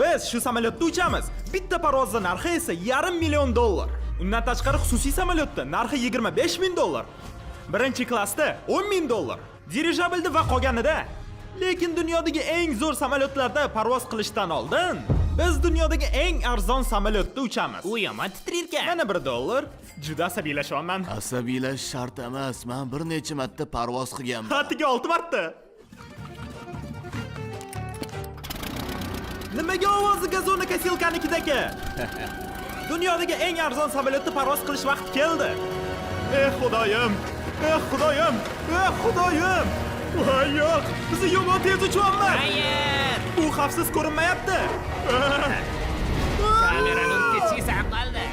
Biz shu samolyotda uchamiz. Bitta parvozning narxi esa $500,000. Undan tashqari xususiy samolyotda narxi $25,000. Birinchi klassda $10,000. Dirijablda va qolganida. Lekin dunyodagi eng zo'r samolyotlarda parvoz qilishdan oldin biz dunyodagi eng arzon samolyotda uchamiz. U yomon titrayotgan. Mana $1. Juda asabiylashyapman. Asabiylash shart emas. Men bir necha marta parvoz qilganman. Hatiga 6 marta. Nimaga ovozi gazona kasilkanikidagi? Dunyodagi eng arzon samolyotda parvoz qilish vaqti keldi. Xudoyim. Xudoyim. Xudoyim. Voy yo'q, biz yomon tez uchyapmiz. Hayır. Bu xavfsiz ko'rinmayapti. Kameraning kechiga saqlab qoldi.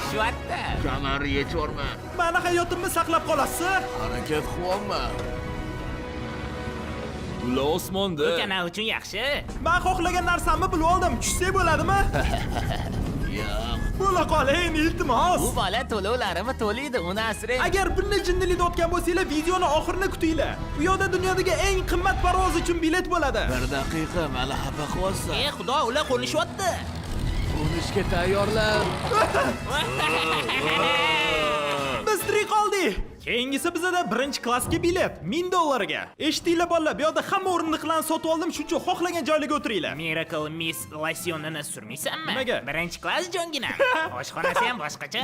Shu yerda. Kamera yechorma. Mani hayotimni saqlab qolasiz. Harakat qilyapman. Ular osmonda. Bu kanal uchun yaxshi. Men xohlagan narsamni bilib oldim. Tushsak bo'ladimi? Yo'q. Bo'la qoling, iltimos. Bu bola to'lovlarimi to'laydi, uni asrang. Agar bunday jinnilikda o'tgan bo'lsanglar, videoni oxirini kutinglar. Bu yoqda dunyodagi eng qimmat parvoz uchun bilet bo'ladi. Bir daqiqa, meni xafa qilyapsan. Xudo, ular qo'nishyapti. Qo'nishga tayyorlan. Biz tirik qoldik. Keyingisi bizada birinchi klassga bilet $1000 ga. Eshitdinglar bolalar, bu yoqda hamma o'rindiqlarni sotib oldim, shuning uchun xohlagan joylarga o'tiringlar. Miracle Miss losyonini surmaysanmi? Nimaga? Birinchi klass jongina. Oshxonasi ham boshqacha.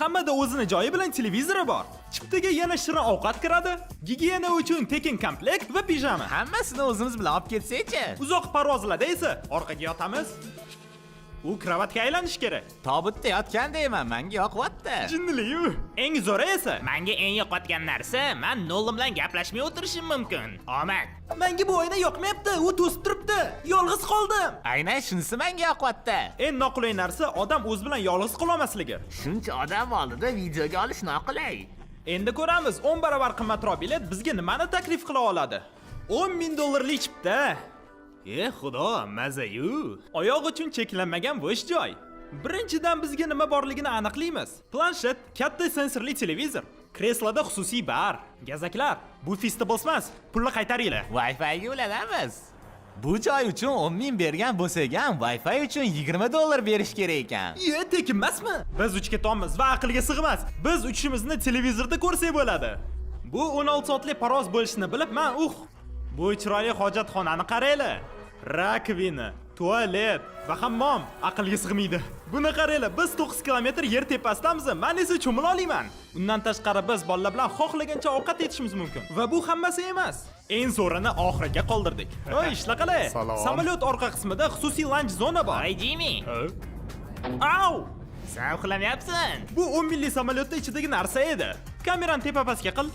Hammada o'zini joyi bilan televizori bor. Chiptaga yana shirin ovqat kiradi. Gigiyena uchun tekin komplekt va pijama. Hammasini o'zimiz bilan olib ketsak-chi. Uzoq parvozlarda esa orqaga yotamiz. U kravatga aylanish kerak. Tobutda yotgandayman, menga yoqyapti. Jinnilik-ku. Eng zo'ri esa Menga eng yoqayotgan narsa, men Nolan bilan gaplashmay o'tirishim mumkin. Omad. menga bu oyna yoqmayapti. U to'sib turibdi. Yolg'iz qoldim. Aynan shunisi menga yoqyapti. Eng noqulay narsa odam o'zi bilan yolg'iz qololmasligi. Shuncha odam oldida videoga olish noqulay. Endi ko'ramiz 10 barobar qimmatroq bilet bizga nimani taklif qila oladi. $10,000 chipta. Xudo, maza-yu. Oyoq uchun cheklanmagan bo'sh joy. Birinchidan bizga nima borligini aniqlaymiz. Planshet, katta sensorli televizor, kresloda xususiy bar, gazaklar. Bu Feastables emas, pulni qaytaringlar. Wi-Fi ga ulanamiz. Bu joy uchun 10,000 bergan bo'lsak ham Wi-Fi uchun $20 berish kerak ekan. Tekin emasmi? Biz uchga tommiz va aqlga sig'mas. Biz uchishimizni televizorda ko'rsak bo'ladi. Bu 16 soatlik parvoz bo'lishini bilib, men bu chiroyli hojatxonani qaranglar. Rakvina, tualet va hammom aqlga sig'maydi. Buni qaranglar, biz 9 kilometr yer tepasidamiz, men esa cho'mila olaman. Undan tashqari biz bolalar bilan xohlagancha ovqat yetishimiz mumkin. Va bu hammasi emas. Eng zo'rini oxiriga qoldirdik. Ishla qalay? Samolyot orqa qismida xususiy lounge zona bor. Ay Jimmy. Au! Savqlamayapsan. Bu 10 millik samolyotda ichidagi narsa edi. Kamerani tepa-pastga qil.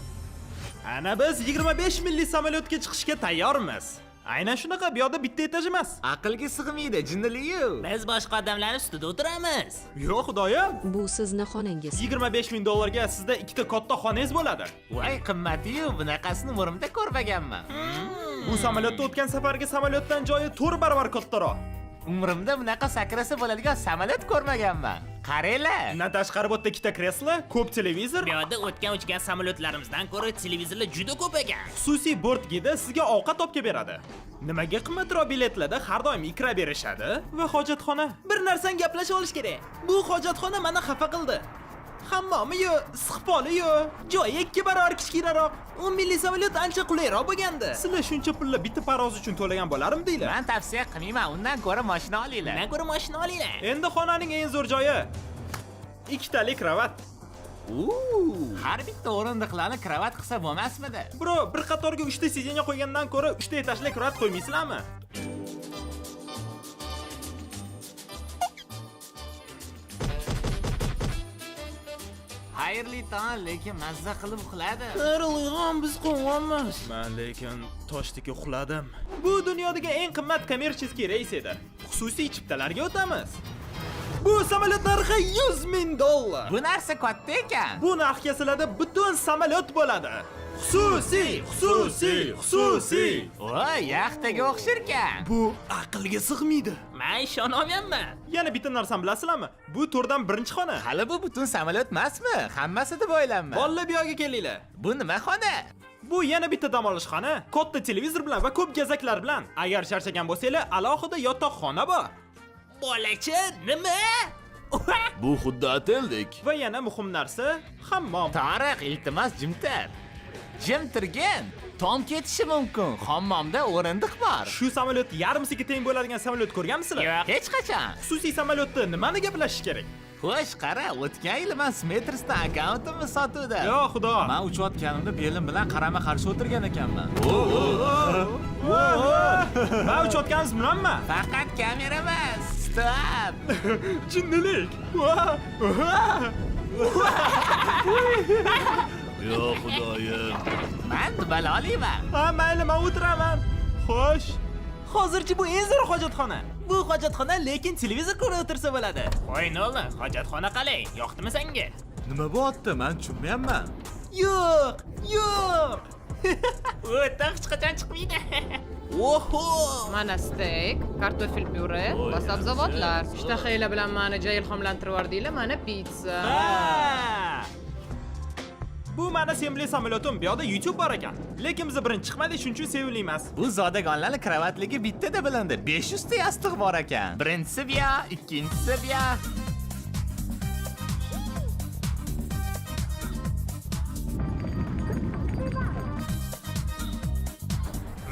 Ana biz 25 millik samolyotga chiqishga tayyormiz. Aynan shunaqa, bu yoqda bitta etaj emas. Aqlga sig'maydi, jinnilik-yu. Biz boshqa odamlar ustida o'tiramiz. Yo'q, xudoyim. Bu sizni xonangiz. $25,000 ga sizda ikkita katta xonangiz bo'ladi. Voy qimmati-yu, bunaqasini umrimda ko'rmaganman. Bu samolyotda o'tgan safargi samolyotdan joyi 4 barobar kattaroq. Umrimda bunaqa sakrasa bo'ladigan samolyot ko'rmaganman. Qaranglar. Undan tashqari bu yerda ikkita kreslo, ko'p televizor. Bu yerda o'tgan uchgan samolyotlarimizdan ko'ra televizorlar juda ko'p ekan. Xususiy bort gidi sizga ovqat olib kelib beradi. Nimaga qimmatroq biletlarda har doim ikra berishadi va hojatxona? Bir narsani gaplashib olish kerak. Bu hojatxona meni xafa qildi. Hammomi-yu, issiqpoli-yu, joyi 2 barobar kichkinaroq. 10 millik samolyot ancha qulayroq bo'lgandi. Sizlar shuncha pulni bitta parvoz uchun to'lagan bo'larmidinglar? Men tavsiya qilmayman, undan ko'ra mashina olinglar. Undan ko'ra mashina olinglar. Endi xonaning eng zo'r joyi. 2 talik kravat. Har bitta o'rindiqlarni kravat qilsa bo'lmasmidi? Bro, bir qatorga 3 ta sidenya qo'ygandan ko'ra 3 ta etajli kravat qo'ymaysizlarmi? Xayrli tong, lekin mazza qilib uxladi. Uyg'on, biz qo'yganmiz. Men lekin toshdek uxladim. Bu dunyodagi eng qimmat kommersiy reys edi. Xususiy chiptalarga o'tamiz. Bu samolyot narxi $100,000. Bu narsa katta ekan. Bu narxga sizlarda butun samolyot bo'ladi. Xususiy. Voy, yaxtaga o'xshar ekan. Bu aqlga sig'maydi. Men ishonolmayapman. Yana bitta narsani bilasizlarmi? Bu turdan birinchi xona. Hali bu butun samolyot emasmi? Hammasi deb o'ylanma. Bolalar bu yoqqa kelinglar. Bu nima xona? Bu yana bitta dam olish xona, katta televizor bilan va ko'p gazaklar bilan. Agar charchagan bo'lsanglar, alohida yotoqxona bor. Bolacha, nima? Bu xuddi oteldek. Va yana muhim narsa, hammom. Tariq, iltimos jimtir. Jim turgin. Tom ketishi mumkin. Hammomda o'rindiq bor. Shu samolyot yarimsiga teng bo'ladigan samolyot ko'rganmisizlar? Yo'q, hech qachon. Xususiy samolyotda nimani gaplashish kerak? Xo'sh, qara, o'tgan yili men Smeters'dan akkauntimni sotuvdim. Yo xudo. Men uchayotganimda belim bilan qarama-qarshi o'tirgan ekanman. Va uchayotganingiz bilanmi? Faqat kamera emas. Stop. Jinnilik. Yo xudoyim. Men baloliman. Ha, mayli, men o'tiraman. Xo'sh. Hozirchi bu eng zo'r hojatxona. Bu hojatxona, lekin televizor ko'rib o'tirsa bo'ladi. Voy Nolan, hojatxona qalay? Yoqdimi senga? Nima bo'pti? Men tushunmayapman. Yo'q, yo'q. O'ta hech qachon chiqmaydi. Oho! Mana steak, kartofel pyure va sabzavotlar. Ishtahanglar bilan meni ilhomlantirib yubordinglar, mana pizza. Ha! Bu meni sevimli samolyotim, bu yoqda YouTube bor ekan. Lekin biz birinchi chiqmadik, shuning uchun sevimli emas. Bu zodagonlarning kravatligi bittada bilindi. 500 ta yostiq bor ekan. Birinchisi bu, ikkinchisi bu.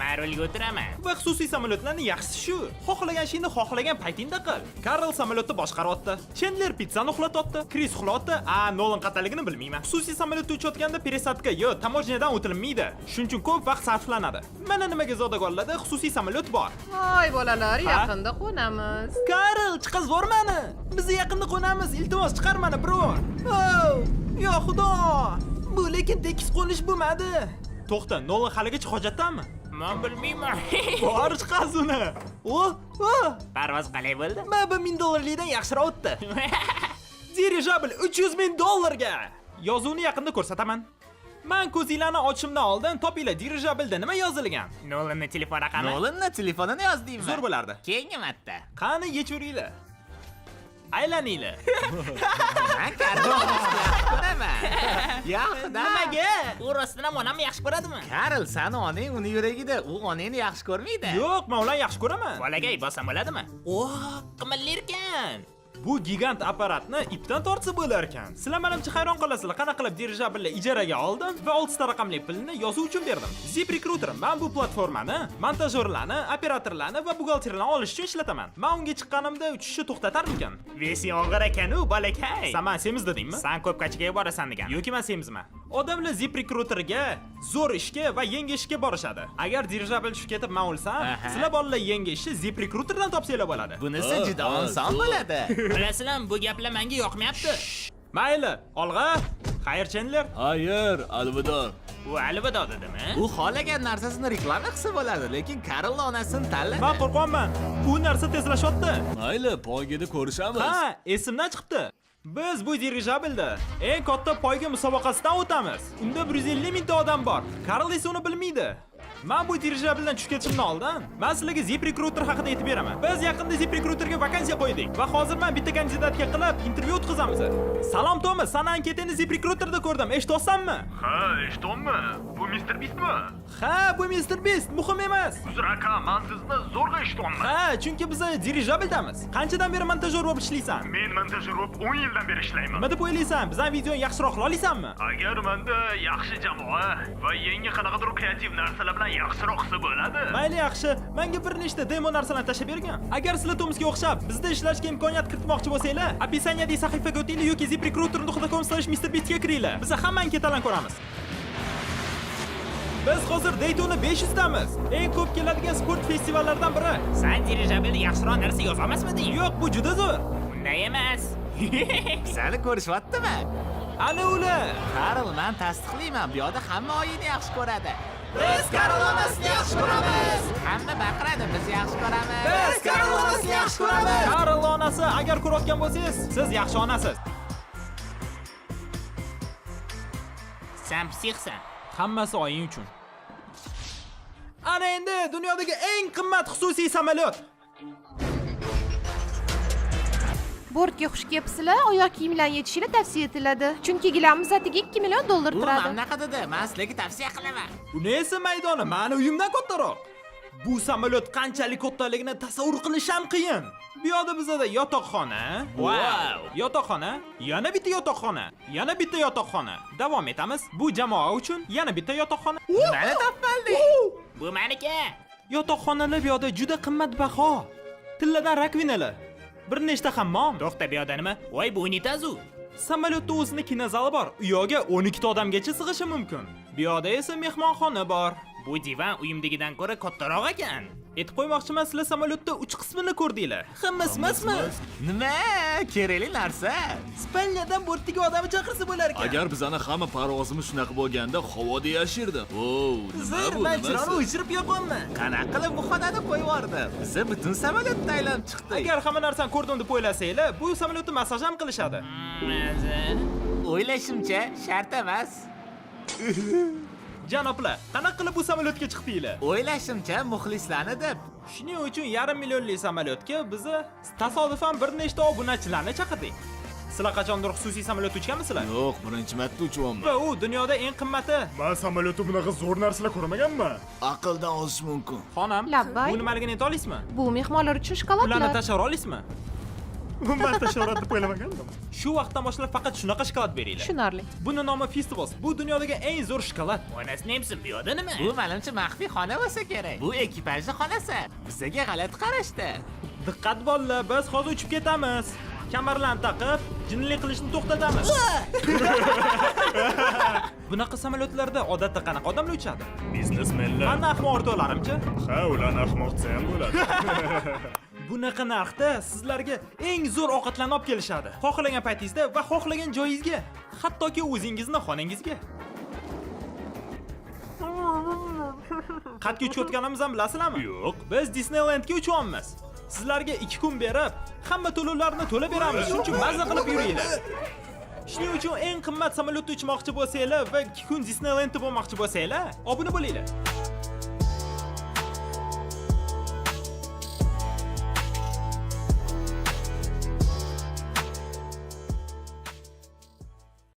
Marulga o'tiraman. Va xususiy samolyotlarning yaxshisi shu. Xohlagan ishingni xohlagan paytingda qil. Karl samolyotni boshqaryapti. Chandler pizzani uxlatyapti. Kris uxlayapti. Nolan qataligini bilmayman. Xususiy samolyotda uchayotganda peresadka yo tamojnadan o'tilmaydi. Shuning uchun ko'p vaqt sarflanadi. Mana nimaga zodagonlarda xususiy samolyot bor. Voy bolalar, yaqinda qo'namiz. Karl, chiqazvor meni. Biz yaqinda qo'namiz. Iltimos chiqar meni, bro. Yo xudo. Bu lekin tekis qo'nish bo'lmadi. To'xta, Nolan haligacha hojatdanmi? Men bilmayman. Bor chiqaz uni. Parvoz qalay bo'ldi? Men $1000 dan yaxshiroq o'tdi. Dirijabil $300,000 ga. Yozuvni yaqinda ko'rsataman. Men ko'zinglarni ochishimdan oldin topinglar, dirijabilda nima yozilgan? Nolanning telefon raqami. Nolanning telefonini yozdingmi? Zo'r bo'lardi. Keyingi marta. Qani yechuringlar. Aylaninglar. Men ko'raman. Yaxshi, Nimaga? U rostdan ham onamni yaxshi ko'radimi? Karl, sani onang uni yuragida, u onangni yaxshi ko'rmaydi. Yo'q, men ularni yaxshi ko'raman. Bolagay bossam bo'ladimi? Qimirlar ekan. Bu gigant apparatni ipdan tortsa bo'lar ekan. Sizlar menimcha hayron qolasizlar, qanaqa qilib dirijabilni ijaraga oldim va 6 ta raqamli pulni yozuv uchun berdim. Zip Recruiter men bu platformani montajyorlarni, operatorlarni va buxgalterlarni olish uchun ishlataman. Men unga chiqqanimda uchishni to'xtatarmikan? Versiya og'ir ekan-u, bolakay. Sen semiz dedingmi? Sen ko'p kachiga borasan degan. Yoki men semizman. Odamlar Zip Recruiterga zo'r ishga va yangi ishga borishadi. Agar dirijabil tushib ketib men o'lsam, sizlar bolalar yangi ishni Zip Recruiterdan topsanglar bo'ladi. Bunisi juda oson bo'ladi. Bilasizlar, bu gaplar menga yoqmayapti. Mayli, olg'a. Xayr, Chandler. Xayr, alvido. U alvido dedimi? U xohlagan narsasini reklama qilsa bo'ladi, lekin Karl onasini tanladi. Men qo'rqyapman. Bu narsa tezlashyapti. Mayli, poygada ko'rishamiz. Ha, esimdan chiqdi. Biz bu dirijabilda eng katta poyga musobaqasidan o'tamiz. Unda 150 mingta odam bor. Karl esa uni bilmaydi. Men bu dirijabildan tushib ketishimdan oldin, men sizlarga Zip Recruiter haqida aytib beraman. Biz yaqinda Zip Recruiterga vakansiya qo'ydik va hozir men bitta kandidatga qilib intervyu o'tkazamiz. Salom Tomas, sana anketingni Zip Recruiterda ko'rdim. Eshitayapsanmi? Ha, eshitdimmi? Bu Mr. Beastmi? Ha, bu Mr. Beast, muhim emas. Uzr aka, men sizni zo'rg'a eshitdim. Ha, chunki biz dirijabildamiz. Qanchadan beri montajyor bo'lib ishlaysan? Men montajyor bo'lib 10 yildan beri ishlayman. Nima deb o'ylaysan? Bizning videoni yaxshiroq qila olasanmi? Agar menda yaxshi jamoa va yangi qanaqadir kreativ narsalar bilan yaxshiroq qilsa bo'ladi. Mayli, yaxshi. Menga bir nechta demo narsalarni tashlab bergan. Agar sizlar Tomsga o'xshab bizda ishlashga imkoniyat kiritmoqchi bo'lsanglar, описаниедagi sahifaga o'tinglar yoki ziprecruiter.com/mrbeast ga kiringlar. Biz hamma anketalarni ko'ramiz. Biz hozir Daytona 500damiz. Eng ko'p keladigan sport festivallaridan biri. Sen dirijabilda yaxshiroq narsa yozolmasmiding? Yo'q, bu juda zo'r. Unday emas. Seni ko'rishyaptimi? Ana ular. Karl, men tasdiqlayman, bu yoqda hamma oyini yaxshi ko'radi. Biz Karl onasini yaxshi ko'ramiz. Hamma baqiradi, biz yaxshi ko'ramiz. Biz Karl onasini yaxshi ko'ramiz. Karl onasi, agar ko'rayotgan bo'lsangiz, siz yaxshi onasiz. Sen psixsan. Hammasi oying uchun. Ana endi dunyodagi eng qimmat xususiy samolyot. Bortga xush kelibsizlar, oyoq kiyimlarni yechishni tavsiya etiladi. Chunki gilamimiz atiga $2 million Bu turadi. mamlaqa dedi, men sizlarga tavsiya qilaman. Uni esa maydoni mani uyimdan kattaroq. Bu samolyot qanchalik kattaligini tasavvur qilish ham qiyin. Bu yoqda bizada yotoqxona, Wow. yotoqxona, yana bitta yotoqxona, yana bitta yotoqxona. Davom etamiz. Bu jamoa uchun yana bitta yotoqxona. Mana topmaldik. Bu meniki. Yotoqxonalar bu yoqda juda qimmatbaho. Tilladan rakvinalar. Bir nechta hammom. To'xta, bu yoqda nima? Voy, bu unitazu. Samolyotda o'zini kinozali bor. U yoqga 12 ta odamgacha sig'ishi mumkin. Bu yoqda esa mehmonxona bor. Bu divan uyimdagidan ko'ra kattaroq ekan. Aytib qo'ymoqchiman, sizlar samolyotda 3 qismini ko'rdinglar. Hammasi emasmi? Nima? Kerakli narsa. Ispaniyadan bortiga odamni chaqirsa bo'lar ekan. Agar bizani hamma parvozimiz shunaqa bo'lganda havoda yashirdi. Zir, men chironi o'chirib yoqaman. Qanaqa qilib bu xonani qo'yib yubordi? Biz butun samolyotda aylanib chiqdik. Agar hamma narsani ko'rdim deb o'ylasanglar, bu samolyotda massaj ham qilishadi. O'ylashimcha, shart emas. Janoblar, qanaqa qilib bu samolyotga chiqdinglar? O'ylashimcha, muxlislarni deb. Shuning uchun yarim millionlik samolyotga biz tasodifan bir nechta obunachilarni chaqirdik. Sizlar qachondir xususiy samolyotda uchganmisizlar? Yo'q, birinchi marta uchyapman. Va u dunyoda eng qimmati. Men samolyotda bunaqa zo'r narsalar ko'rmaganman. Aqldan ozish mumkin. Xonam, Labbay. bu nimaligini ayta olasizmi? Bu mehmonlar uchun Ularni shokoladlar. tashlab olasizmi? Men tashavvur deb o'ylamagandim. Shu vaqtdan boshlab faqat shunaqa shokolad beringlar. Tushunarli. Buni nomi Festivals. Bu dunyodagi eng zo'r shokolad. Onasi nemsin, bu yoqda nima? Bu menimcha maxfiy xona bo'lsa kerak. Bu ekipajning xonasi. Bizga g'alati qarashdi. Diqqat bolalar, biz hozir uchib ketamiz. Kamarlarni taqib, jinnilik qilishni to'xtatamiz. Bunaqa samolyotlarda odatda qanaqa odamlar uchadi? Biznesmenlar. Mana ahmoq o'rtoqlarimcha. Ha, ularni ahmoq desa ham bo'ladi. Bunaqa narxda sizlarga eng zo'r ovqatlarni olib kelishadi. Xohlagan paytingizda va xohlagan joyingizga, hattoki o'zingizning xonangizga. Qatga uchayotganimizni ham bilasizlarmi? Yo'q. Biz Disneylandga uchyapmiz. Sizlarga 2 kun berib, hamma to'lovlarni to'lab beramiz. Shuning uchun mazza qilib yuringlar. Shuning uchun eng qimmat samolyotda uchmoqchi bo'lsanglar va 2 kun Disneylandda bo'lmoqchi bo'lsanglar, obuna bo'linglar.